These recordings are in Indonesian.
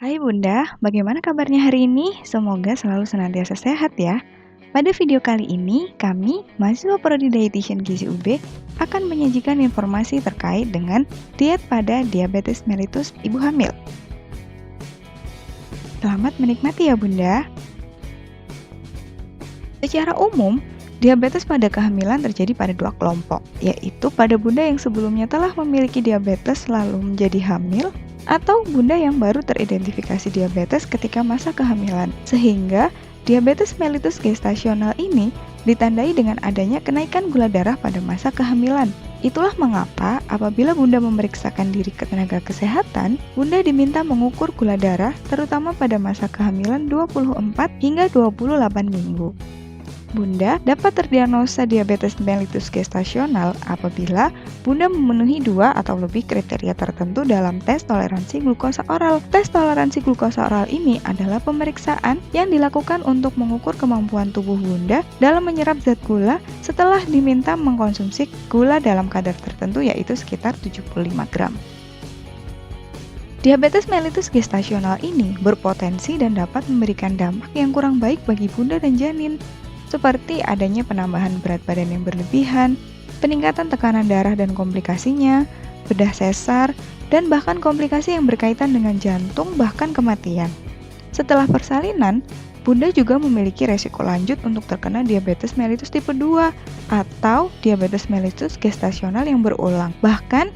Hai Bunda, bagaimana kabarnya hari ini? Semoga selalu senantiasa sehat ya. Pada video kali ini, kami, mahasiswa Prodi Dietitian Gizi UB, akan menyajikan informasi terkait dengan diet pada diabetes mellitus ibu hamil. Selamat menikmati ya Bunda. Secara umum, diabetes pada kehamilan terjadi pada dua kelompok, yaitu pada bunda yang sebelumnya telah memiliki diabetes lalu menjadi hamil, atau bunda yang baru teridentifikasi diabetes ketika masa kehamilan. Sehingga, diabetes mellitus gestasional ini ditandai dengan adanya kenaikan gula darah pada masa kehamilan. Itulah mengapa apabila bunda memeriksakan diri ke tenaga kesehatan, bunda diminta mengukur gula darah terutama pada masa kehamilan 24 hingga 28 minggu. Bunda dapat terdiagnosa diabetes mellitus gestasional apabila Bunda memenuhi 2 atau lebih kriteria tertentu dalam tes toleransi glukosa oral. Tes toleransi glukosa oral ini adalah pemeriksaan yang dilakukan untuk mengukur kemampuan tubuh Bunda dalam menyerap zat gula setelah diminta mengkonsumsi gula dalam kadar tertentu yaitu sekitar 75 gram. Diabetes mellitus gestasional ini berpotensi dan dapat memberikan dampak yang kurang baik bagi Bunda dan janin, seperti adanya penambahan berat badan yang berlebihan, peningkatan tekanan darah dan komplikasinya, bedah sesar, dan bahkan komplikasi yang berkaitan dengan jantung bahkan kematian. Setelah persalinan, Bunda juga memiliki resiko lanjut untuk terkena diabetes mellitus tipe 2 atau diabetes mellitus gestasional yang berulang. Bahkan,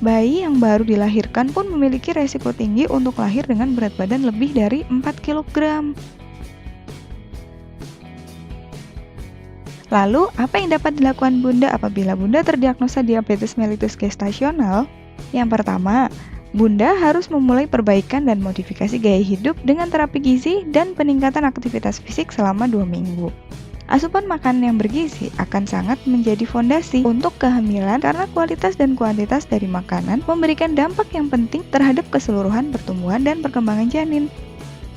bayi yang baru dilahirkan pun memiliki resiko tinggi untuk lahir dengan berat badan lebih dari 4 kg. Lalu, apa yang dapat dilakukan Bunda apabila Bunda terdiagnosa diabetes mellitus gestasional? Yang pertama, Bunda harus memulai perbaikan dan modifikasi gaya hidup dengan terapi gizi dan peningkatan aktivitas fisik selama 2 minggu. Asupan makanan yang bergizi akan sangat menjadi fondasi untuk kehamilan karena kualitas dan kuantitas dari makanan memberikan dampak yang penting terhadap keseluruhan pertumbuhan dan perkembangan janin.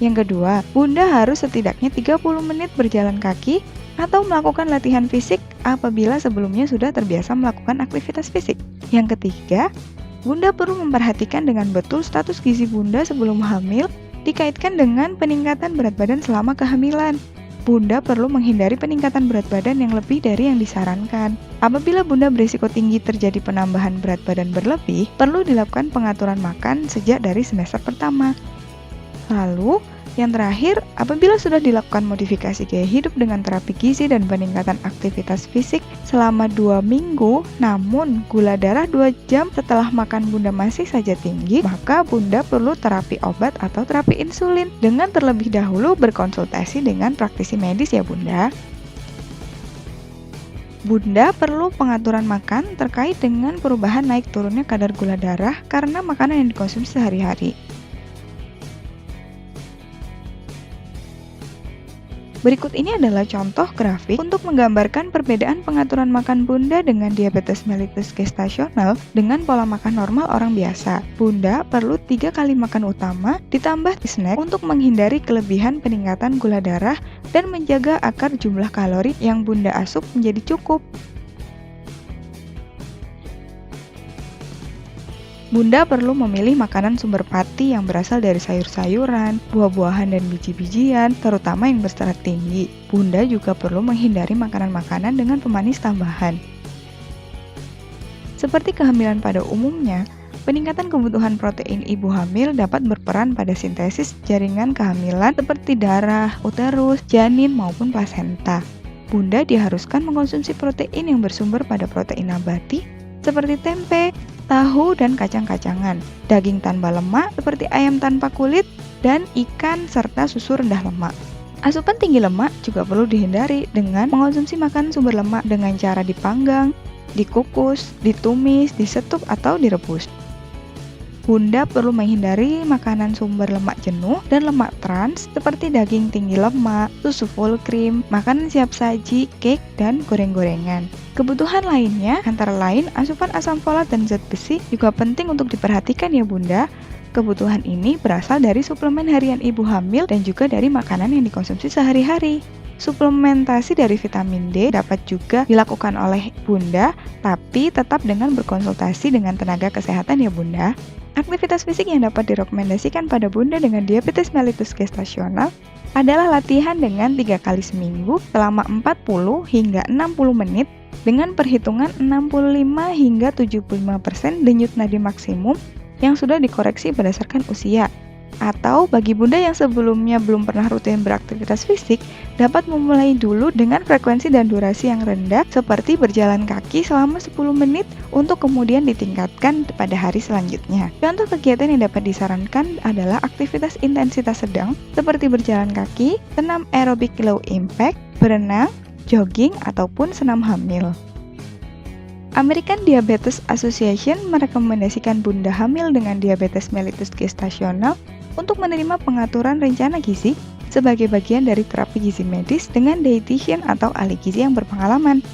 Yang kedua, Bunda harus setidaknya 30 menit berjalan kaki atau melakukan latihan fisik apabila sebelumnya sudah terbiasa melakukan aktivitas fisik. Yang ketiga, Bunda perlu memperhatikan dengan betul status gizi Bunda sebelum hamil dikaitkan dengan peningkatan berat badan selama kehamilan. Bunda perlu menghindari peningkatan berat badan yang lebih dari yang disarankan. Apabila Bunda berisiko tinggi terjadi penambahan berat badan berlebih, perlu dilakukan pengaturan makan sejak dari semester pertama. Lalu, yang terakhir, apabila sudah dilakukan modifikasi gaya hidup dengan terapi gizi dan peningkatan aktivitas fisik selama 2 minggu, namun gula darah 2 jam setelah makan Bunda masih saja tinggi, maka Bunda perlu terapi obat atau terapi insulin dengan terlebih dahulu berkonsultasi dengan praktisi medis ya Bunda. Bunda perlu pengaturan makan terkait dengan perubahan naik turunnya kadar gula darah karena makanan yang dikonsumsi sehari-hari. Berikut ini adalah contoh grafik untuk menggambarkan perbedaan pengaturan makan Bunda dengan diabetes mellitus gestasional dengan pola makan normal orang biasa. Bunda perlu 3 kali makan utama ditambah snack untuk menghindari kelebihan peningkatan gula darah dan menjaga agar jumlah kalori yang Bunda asup menjadi cukup. Bunda perlu memilih makanan sumber pati yang berasal dari sayur-sayuran, buah-buahan, dan biji-bijian, terutama yang berserat tinggi. Bunda juga perlu menghindari makanan-makanan dengan pemanis tambahan. Seperti kehamilan pada umumnya, peningkatan kebutuhan protein ibu hamil dapat berperan pada sintesis jaringan kehamilan seperti darah, uterus, janin, maupun plasenta. Bunda diharuskan mengkonsumsi protein yang bersumber pada protein nabati, seperti tempe, tahu, dan kacang-kacangan, daging tanpa lemak seperti ayam tanpa kulit, dan ikan serta susu rendah lemak. Asupan tinggi lemak juga perlu dihindari dengan mengonsumsi makanan sumber lemak dengan cara dipanggang, dikukus, ditumis, disetup, atau direbus. Bunda perlu menghindari makanan sumber lemak jenuh dan lemak trans seperti daging tinggi lemak, susu full cream, makanan siap saji, cake, dan goreng-gorengan. Kebutuhan lainnya antara lain asupan asam folat dan zat besi juga penting untuk diperhatikan ya Bunda. Kebutuhan ini berasal dari suplemen harian ibu hamil dan juga dari makanan yang dikonsumsi sehari-hari. Suplementasi dari vitamin D dapat juga dilakukan oleh Bunda, tapi tetap dengan berkonsultasi dengan tenaga kesehatan ya Bunda. Aktivitas fisik yang dapat direkomendasikan pada bunda dengan diabetes mellitus gestasional adalah latihan dengan 3 kali seminggu selama 40 hingga 60 menit dengan perhitungan 65 hingga 75% denyut nadi maksimum yang sudah dikoreksi berdasarkan usia. Atau bagi bunda yang sebelumnya belum pernah rutin beraktivitas fisik, dapat memulai dulu dengan frekuensi dan durasi yang rendah seperti berjalan kaki selama 10 menit untuk kemudian ditingkatkan pada hari selanjutnya. Contoh kegiatan yang dapat disarankan adalah aktivitas intensitas sedang seperti berjalan kaki, senam aerobik low impact, berenang, jogging, ataupun senam hamil. American Diabetes Association merekomendasikan bunda hamil dengan diabetes mellitus gestasional untuk menerima pengaturan rencana gizi sebagai bagian dari terapi gizi medis dengan dietitian atau ahli gizi yang berpengalaman.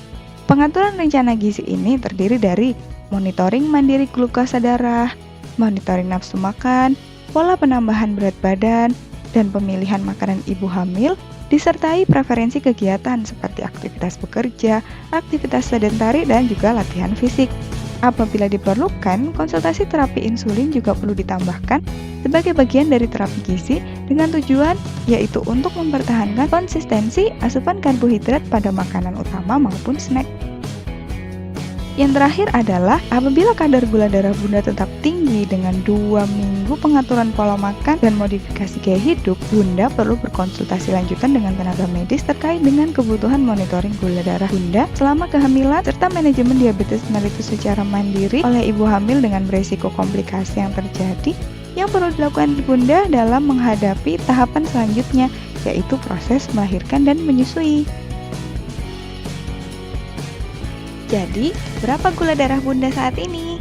Pengaturan rencana gizi ini terdiri dari monitoring mandiri glukosa darah, monitoring nafsu makan, pola penambahan berat badan, dan pemilihan makanan ibu hamil, disertai preferensi kegiatan seperti aktivitas bekerja, aktivitas sedentari, dan juga latihan fisik. Apabila diperlukan, konsultasi terapi insulin juga perlu ditambahkan sebagai bagian dari terapi gizi dengan tujuan yaitu untuk mempertahankan konsistensi asupan karbohidrat pada makanan utama maupun snack. Yang terakhir adalah apabila kadar gula darah bunda tetap tinggi dengan 2 minggu pengaturan pola makan dan modifikasi gaya hidup, bunda perlu berkonsultasi lanjutan dengan tenaga medis terkait dengan kebutuhan monitoring gula darah bunda selama kehamilan serta manajemen diabetes mellitus secara mandiri oleh ibu hamil dengan beresiko komplikasi yang terjadi yang perlu dilakukan bunda dalam menghadapi tahapan selanjutnya, yaitu proses melahirkan dan menyusui. Jadi, berapa gula darah bunda saat ini?